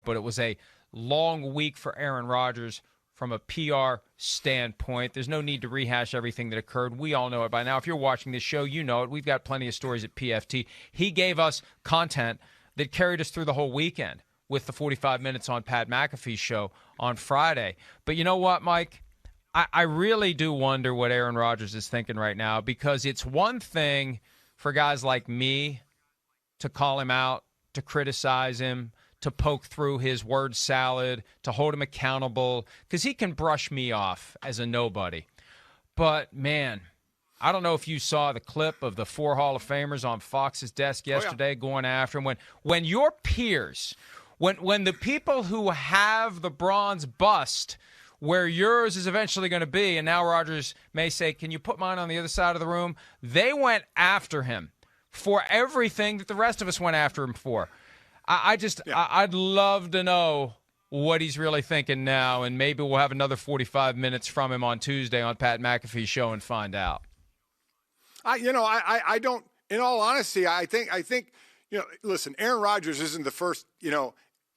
but it was a long week for Aaron Rodgers from a PR standpoint. There's no need to rehash everything that occurred. We all know it by now. If you're watching this show, you know it. We've got plenty of stories at PFT. He gave us content that carried us through the whole weekend with the 45 minutes on Pat McAfee's show on Friday. But you know what, Mike? I really do wonder what Aaron Rodgers is thinking right now, because it's one thing for guys like me to call him out, to criticize him, to poke through his word salad, to hold him accountable, because he can brush me off as a nobody. But, man, I don't know if you saw the clip of the 4 Hall of Famers on Fox's desk yesterday going after him. When your peers, when the people who have the bronze bust where yours is eventually going to be, and now Rodgers may say, can you put mine on the other side of the room? They went after him for everything that the rest of us went after him for. I'd love to know what he's really thinking now, and maybe we'll have another 45 minutes from him on Tuesday on Pat McAfee's show and find out. I don't, in all honesty, I think, listen, Aaron Rodgers isn't the first,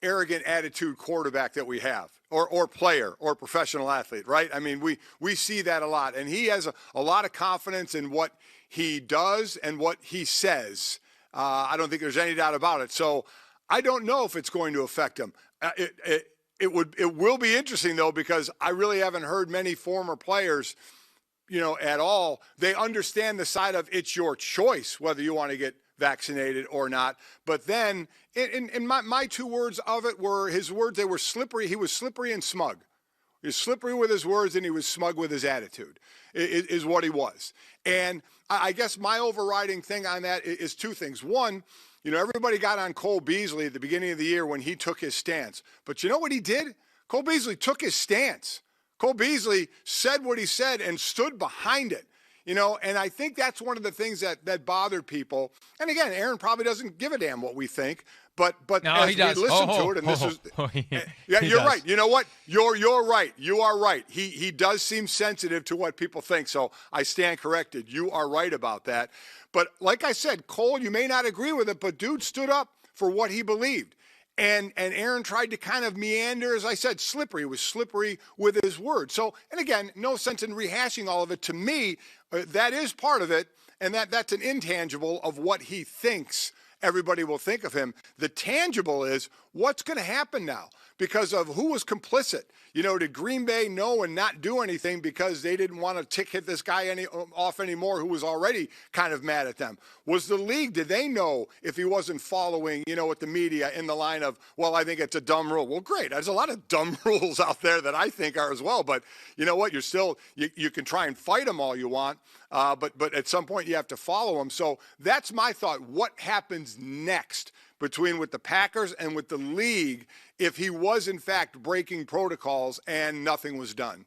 arrogant attitude quarterback that we have, or player, or professional athlete, right? I mean, we see that a lot, and he has a lot of confidence in what he does and what he says. I don't think there's any doubt about it. So I don't know if it's going to affect him. It will be interesting, though, because I really haven't heard many former players, at all. They understand the side of it's your choice whether you want to get vaccinated or not. But then, in my 2 words of it were his words. They were slippery. He was slippery and smug. He was slippery with his words, and he was smug with his attitude, is what he was. And I guess my overriding thing on that is 2 things. One, everybody got on Cole Beasley at the beginning of the year when he took his stance. But you know what he did? Cole Beasley took his stance. Cole Beasley said what he said and stood behind it. And I think that's one of the things that bothered people. And again, Aaron probably doesn't give a damn what we think, but no, as we listen to it, and this is, you're right. You know what? You're right. You are right. He does seem sensitive to what people think. So I stand corrected. You are right about that. But like I said, Cole, you may not agree with it, but dude stood up for what he believed. And Aaron tried to kind of meander, as I said, slippery. He was slippery with his words. So, and again, no sense in rehashing all of it. To me, that is part of it, and that's an intangible of what he thinks everybody will think of him. The tangible is what's going to happen now because of who was complicit. Did Green Bay know and not do anything because they didn't want to hit this guy off anymore who was already kind of mad at them? Was the league, did they know if he wasn't following, with the media in the line of, well, I think it's a dumb rule? Well, great. There's a lot of dumb rules out there that I think are as well. But you know what? You're still, you can try and fight them all you want. But at some point you have to follow them. So that's my thought. What happens next between with the Packers and with the league if he was in fact breaking protocols and nothing was done?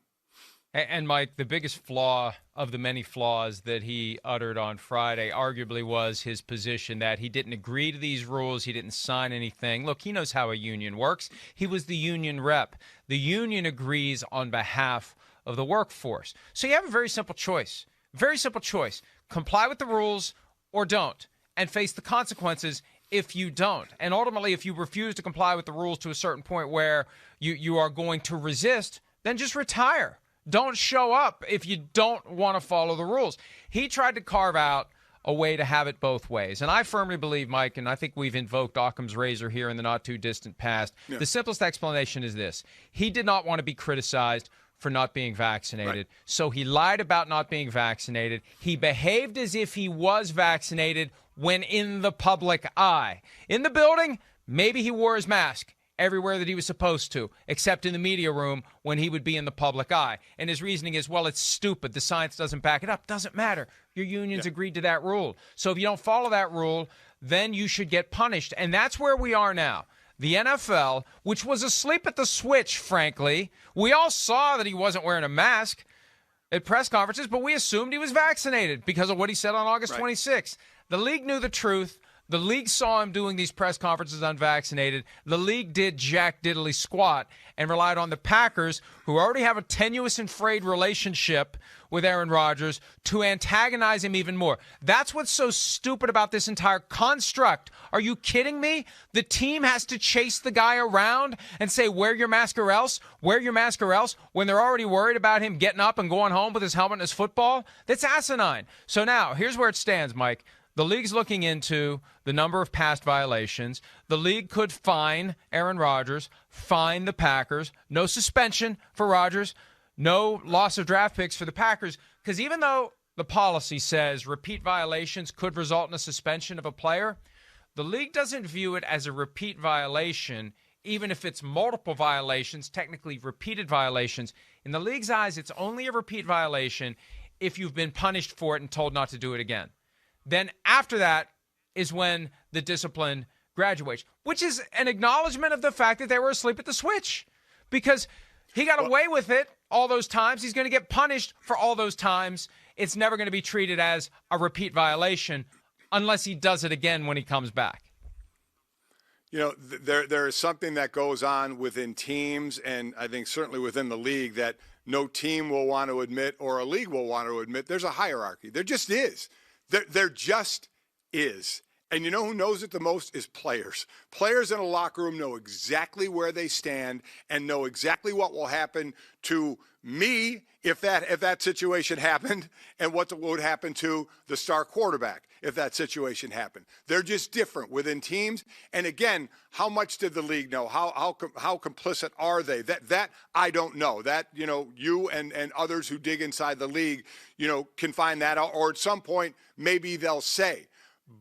And Mike, the biggest flaw of the many flaws that he uttered on Friday arguably was his position that he didn't agree to these rules. He didn't sign anything. Look, he knows how a union works. He was the union rep. The union agrees on behalf of the workforce. So you have a very simple choice. Very simple choice. Comply with the rules or don't, and face the consequences if you don't. And ultimately, if you refuse to comply with the rules to a certain point where you are going to resist, then just retire. Don't show up if you don't want to follow the rules. He tried to carve out a way to have it both ways. And I firmly believe, Mike, and I think we've invoked Occam's razor here in the not-too-distant past, the simplest explanation is this. He did not want to be criticized for not being vaccinated. Right. So he lied about not being vaccinated. He behaved as if he was vaccinated when in the public eye. In the building, maybe he wore his mask everywhere that he was supposed to, except in the media room when he would be in the public eye. And his reasoning is, well, it's stupid. The science doesn't back it up. Doesn't matter. Your unions agreed to that rule. So if you don't follow that rule, then you should get punished. And that's where we are now. The NFL, which was asleep at the switch, frankly. We all saw that he wasn't wearing a mask at press conferences, but we assumed he was vaccinated because of what he said on August 26th. The league knew the truth. The league saw him doing these press conferences unvaccinated. The league did jack diddly squat and relied on the Packers, who already have a tenuous and frayed relationship with Aaron Rodgers, to antagonize him even more. That's what's so stupid about this entire construct. Are you kidding me? The team has to chase the guy around and say, wear your mask or else, wear your mask or else, when they're already worried about him getting up and going home with his helmet and his football? That's asinine. So now, here's where it stands, Mike. The league's looking into the number of past violations. The league could fine Aaron Rodgers, fine the Packers. No suspension for Rodgers, no loss of draft picks for the Packers, because even though the policy says repeat violations could result in a suspension of a player, the league doesn't view it as a repeat violation, even if it's multiple violations, technically repeated violations. In the league's eyes, it's only a repeat violation if you've been punished for it and told not to do it again. Then after that is when the discipline graduates, which is an acknowledgement of the fact that they were asleep at the switch, because he got away with it all those times. He's going to get punished for all those times. It's never going to be treated as a repeat violation unless he does it again when he comes back. You know, there is something that goes on within teams, and I think certainly within the league, that no team will want to admit or a league will want to admit. There's a hierarchy. There just is. There just is. And you know who knows it the most is players. Players in a locker room know exactly where they stand and know exactly what will happen to me if that situation happened, and what would happen to the star quarterback if that situation happened. They're just different within teams. And again, how much did the league know? How complicit are they? That I don't know. That, you know, you and others who dig inside the league, you know, can find that out, or at some point maybe they'll say.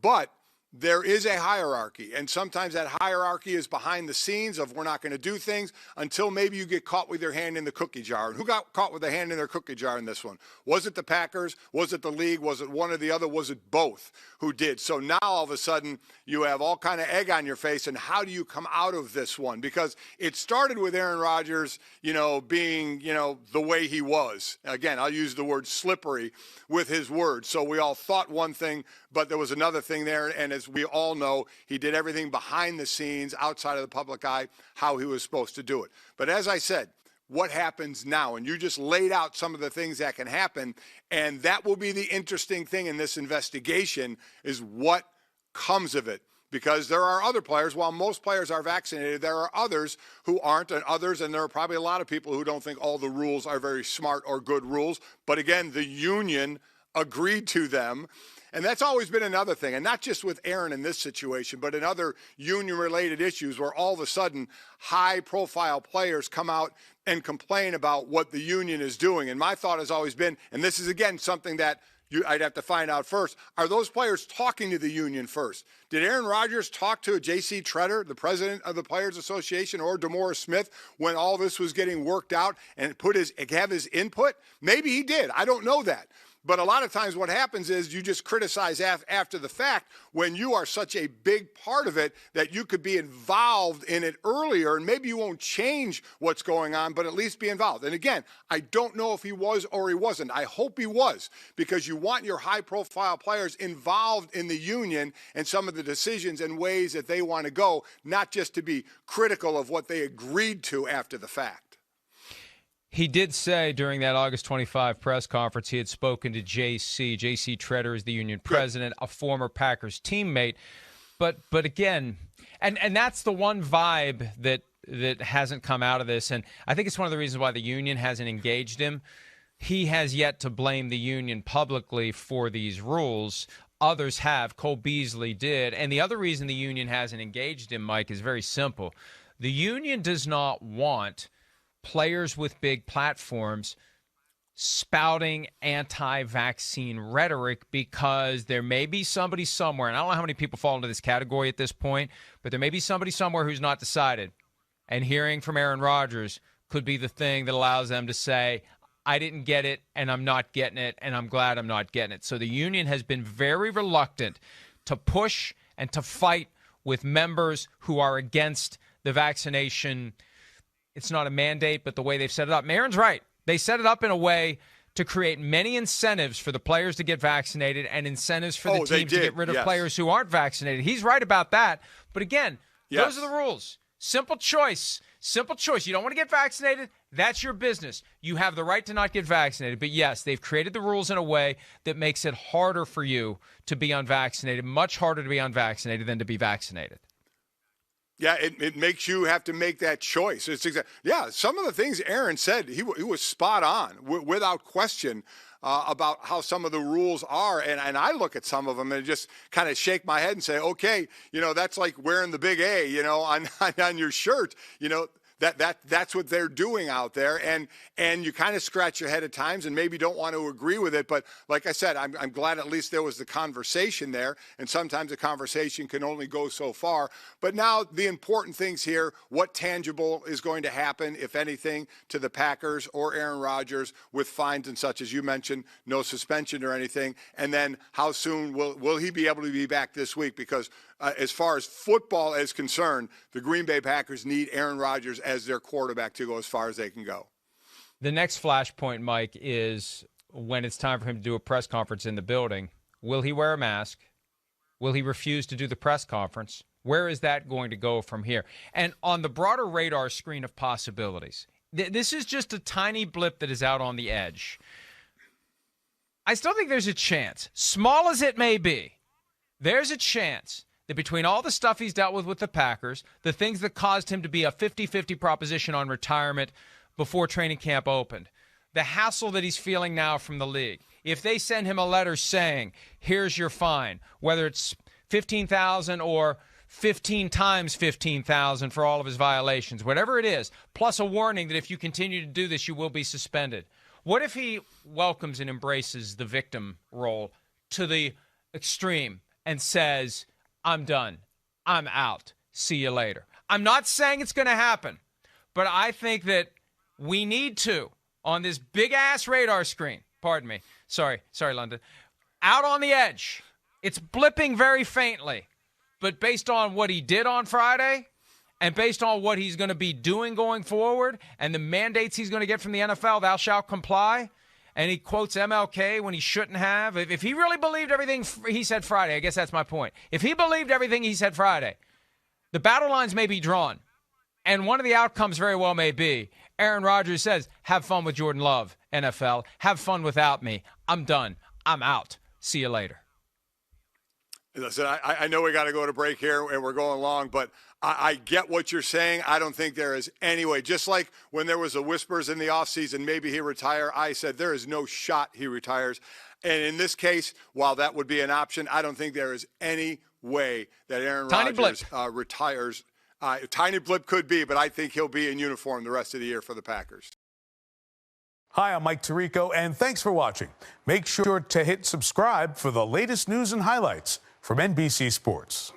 But there is a hierarchy, and sometimes that hierarchy is behind the scenes of we're not going to do things until maybe you get caught with your hand in the cookie jar. And who got caught with their hand in their cookie jar in this one? Was it the Packers? Was it the league? Was it one or the other? Was it both who did? So now all of a sudden you have all kind of egg on your face, and how do you come out of this one? Because it started with Aaron Rodgers, you know, being, you know, the way he was. Again, I'll use the word slippery with his words. So we all thought one thing, but there was another thing there, and as we all know, he did everything behind the scenes, outside of the public eye, how he was supposed to do it. But as I said, what happens now? And you just laid out some of the things that can happen, and that will be the interesting thing in this investigation, is what comes of it. Because there are other players, while most players are vaccinated, there are others who aren't, and there are probably a lot of people who don't think all the rules are very smart or good rules. But again, the union agreed to them. And that's always been another thing, and not just with Aaron in this situation, but in other union-related issues where all of a sudden high-profile players come out and complain about what the union is doing. And my thought has always been, and this is, again, something that I'd have to find out first, are those players talking to the union first? Did Aaron Rodgers talk to J.C. Tretter, the president of the Players Association, or DeMaurice Smith when all this was getting worked out, and have his input? Maybe he did. I don't know that. But a lot of times what happens is you just criticize after the fact when you are such a big part of it that you could be involved in it earlier, and maybe you won't change what's going on, but at least be involved. And again, I don't know if he was or he wasn't. I hope he was, because you want your high-profile players involved in the union and some of the decisions and ways that they want to go, not just to be critical of what they agreed to after the fact. He did say during that August 25 press conference he had spoken to J.C. J.C. Tretter is the union president, a former Packers teammate. But again, and that's the one vibe that hasn't come out of this. And I think it's one of the reasons why the union hasn't engaged him. He has yet to blame the union publicly for these rules. Others have. Cole Beasley did. And the other reason the union hasn't engaged him, Mike, is very simple. The union does not want players with big platforms spouting anti-vaccine rhetoric, because there may be somebody somewhere, and I don't know how many people fall into this category at this point, but there may be somebody somewhere who's not decided. And hearing from Aaron Rodgers could be the thing that allows them to say, I didn't get it, and I'm not getting it, and I'm glad I'm not getting it. So the union has been very reluctant to push and to fight with members who are against the vaccination. It's not a mandate, but the way they've set it up. Aaron's right. They set it up in a way to create many incentives for the players to get vaccinated and incentives for the teams to get rid of players who aren't vaccinated. He's right about that. But again, those are the rules. Simple choice. Simple choice. You don't want to get vaccinated? That's your business. You have the right to not get vaccinated. But yes, they've created the rules in a way that makes it harder for you to be unvaccinated, much harder to be unvaccinated than to be vaccinated. Yeah, it makes you have to make that choice. Some of the things Aaron said, he was spot on, without question, about how some of the rules are. And I look at some of them and just kind of shake my head and say, okay, that's like wearing the big A, on your shirt, That's what they're doing out there, and you kind of scratch your head at times and maybe don't want to agree with it. But like I said, I'm glad at least there was the conversation there, and sometimes the conversation can only go so far. But now the important things here: what tangible is going to happen, if anything, to the Packers or Aaron Rodgers with fines and such, as you mentioned, no suspension or anything, and then how soon will he be able to be back this week? Because as far as football is concerned, the Green Bay Packers need Aaron Rodgers as their quarterback to go as far as they can go. The next flashpoint, Mike, is when it's time for him to do a press conference in the building. Will he wear a mask? Will he refuse to do the press conference? Where is that going to go from here? And on the broader radar screen of possibilities, this is just a tiny blip that is out on the edge. I still think there's a chance, small as it may be, there's a chance that between all the stuff he's dealt with the Packers, the things that caused him to be a 50-50 proposition on retirement before training camp opened, the hassle that he's feeling now from the league, if they send him a letter saying, here's your fine, whether it's $15,000 or 15 times 15,000 for all of his violations, whatever it is, plus a warning that if you continue to do this, you will be suspended. What if he welcomes and embraces the victim role to the extreme and says, I'm done. I'm out. See you later. I'm not saying it's going to happen, but I think that we need to, on this big-ass radar screen, pardon me, sorry, London, out on the edge, it's blipping very faintly, but based on what he did on Friday and based on what he's going to be doing going forward and the mandates he's going to get from the NFL, thou shalt comply, and he quotes MLK when he shouldn't have. If he really believed everything he said Friday, I guess that's my point. If he believed everything he said Friday, the battle lines may be drawn. And one of the outcomes very well may be Aaron Rodgers says, have fun with Jordan Love, NFL. Have fun without me. I'm done. I'm out. See you later. Listen, I know we got to go to break here and we're going long, but I get what you're saying. I don't think there is any way. Just like when there was a whispers in the offseason, maybe he retire, I said there is no shot he retires. And in this case, while that would be an option, I don't think there is any way that Aaron Rodgers retires. Tiny blip could be, but I think he'll be in uniform the rest of the year for the Packers. Hi, I'm Mike Tirico, and thanks for watching. Make sure to hit subscribe for the latest news and highlights from NBC Sports.